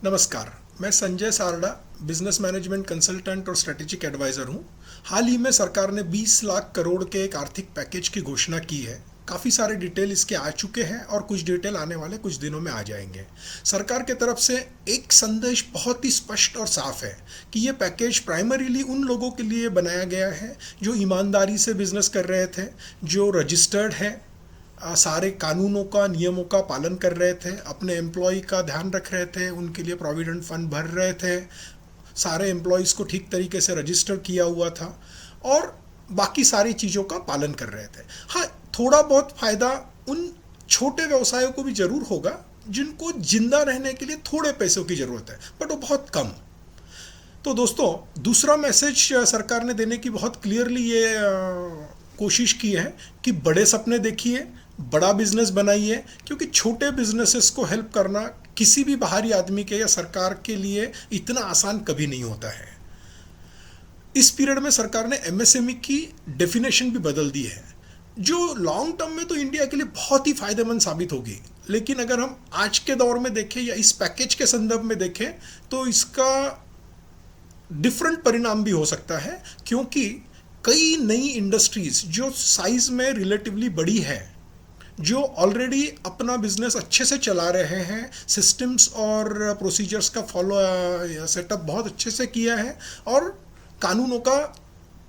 नमस्कार। मैं Sanjay Sarda, business management consultant और स्ट्रेटेजिक एडवाइज़र हूँ। हाल ही में सरकार ने 20 लाख करोड़ के एक आर्थिक पैकेज की घोषणा की है। काफ़ी सारे डिटेल इसके आ चुके हैं और कुछ डिटेल आने वाले कुछ दिनों में आ जाएंगे। सरकार के तरफ से एक संदेश बहुत ही स्पष्ट और साफ है कि ये पैकेज प्राइमरीली उन लोगों के लिए बनाया गया है जो ईमानदारी से बिजनेस कर रहे थे, जो रजिस्टर्ड है, सारे कानूनों का नियमों का पालन कर रहे थे, अपने एम्प्लॉय का ध्यान रख रहे थे, उनके लिए प्रोविडेंट फंड भर रहे थे, सारे एम्प्लॉयज़ को ठीक तरीके से रजिस्टर किया हुआ था और बाकी सारी चीज़ों का पालन कर रहे थे। हाँ, थोड़ा बहुत फ़ायदा उन छोटे व्यवसायों को भी ज़रूर होगा जिनको जिंदा रहने के लिए थोड़े पैसों की ज़रूरत है, बट वो बहुत कम। तो दोस्तों, दूसरा मैसेज सरकार ने देने की बहुत क्लियरली ये कोशिश की है कि बड़े सपने देखिए, बड़ा बिजनेस बनाइए, क्योंकि छोटे बिजनेसेस को हेल्प करना किसी भी बाहरी आदमी के या सरकार के लिए इतना आसान कभी नहीं होता है। इस पीरियड में सरकार ने एमएसएमई की डेफिनेशन भी बदल दी है, जो लॉन्ग टर्म में तो इंडिया के लिए बहुत ही फायदेमंद साबित होगी। लेकिन अगर हम आज के दौर में देखें या इस पैकेज के संदर्भ में देखें तो इसका डिफरेंट परिणाम भी हो सकता है, क्योंकि कई नई इंडस्ट्रीज जो साइज में रिलेटिवली बड़ी है, जो ऑलरेडी अपना बिजनेस अच्छे से चला रहे हैं, सिस्टम्स और प्रोसीजर्स का फॉलो सेटअप बहुत अच्छे से किया है और कानूनों का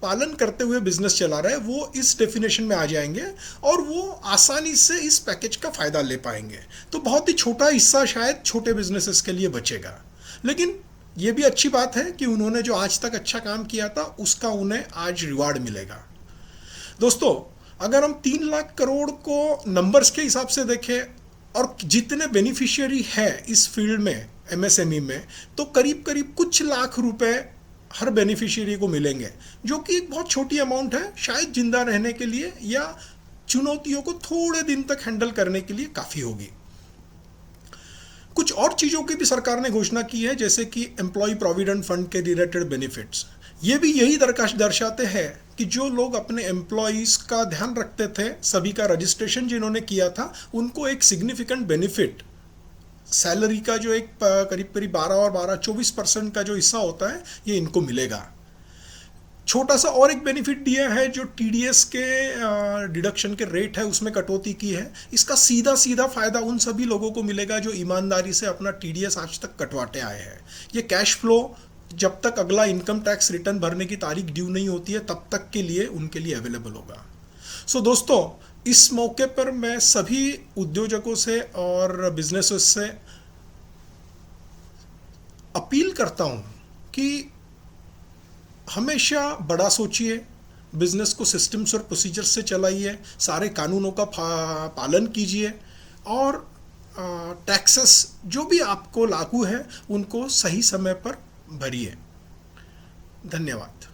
पालन करते हुए बिजनेस चला रहे हैं, वो इस डेफिनेशन में आ जाएंगे और वो आसानी से इस पैकेज का फ़ायदा ले पाएंगे। तो बहुत ही छोटा हिस्सा शायद छोटे बिजनेसेस के लिए बचेगा, लेकिन ये भी अच्छी बात है कि उन्होंने जो आज तक अच्छा काम किया था उसका उन्हें आज रिवार्ड मिलेगा। दोस्तों, अगर हम 3 लाख करोड़ को नंबर्स के हिसाब से देखें और जितने बेनिफिशियरी हैं इस फील्ड में एमएसएमई में, तो करीब करीब कुछ लाख रुपए हर बेनिफिशियरी को मिलेंगे, जो कि एक बहुत छोटी अमाउंट है, शायद जिंदा रहने के लिए या चुनौतियों को थोड़े दिन तक हैंडल करने के लिए काफ़ी होगी। कुछ और चीज़ों की भी सरकार ने घोषणा की है, जैसे कि एम्प्लॉय प्रोविडेंट फंड के रिलेटेड बेनिफिट्स। ये भी यही दर्शाते हैं कि जो लोग अपने एम्प्लॉयज़ का ध्यान रखते थे, सभी का रजिस्ट्रेशन जिन्होंने किया था, उनको एक सिग्निफिकेंट बेनिफिट सैलरी का जो एक करीब 12 और 24% का जो हिस्सा होता है, ये इनको मिलेगा। छोटा सा और एक बेनिफिट दिया है, जो टीडीएस के डिडक्शन के रेट है उसमें कटौती की है। इसका सीधा फ़ायदा उन सभी लोगों को मिलेगा जो ईमानदारी से अपना टीडीएस आज तक कटवाते आए हैं। ये कैश फ्लो जब तक अगला इनकम टैक्स रिटर्न भरने की तारीख ड्यू नहीं होती है तब तक के लिए उनके लिए अवेलेबल होगा। सो दोस्तों, इस मौके पर मैं सभी उद्योजकों से और बिजनेसेस से अपील करता हूँ कि हमेशा बड़ा सोचिए, बिजनेस को सिस्टम्स और प्रोसीजर से चलाइए, सारे कानूनों का पालन कीजिए और टैक्सेस जो भी आपको लागू है उनको सही समय पर भरिए। धन्यवाद।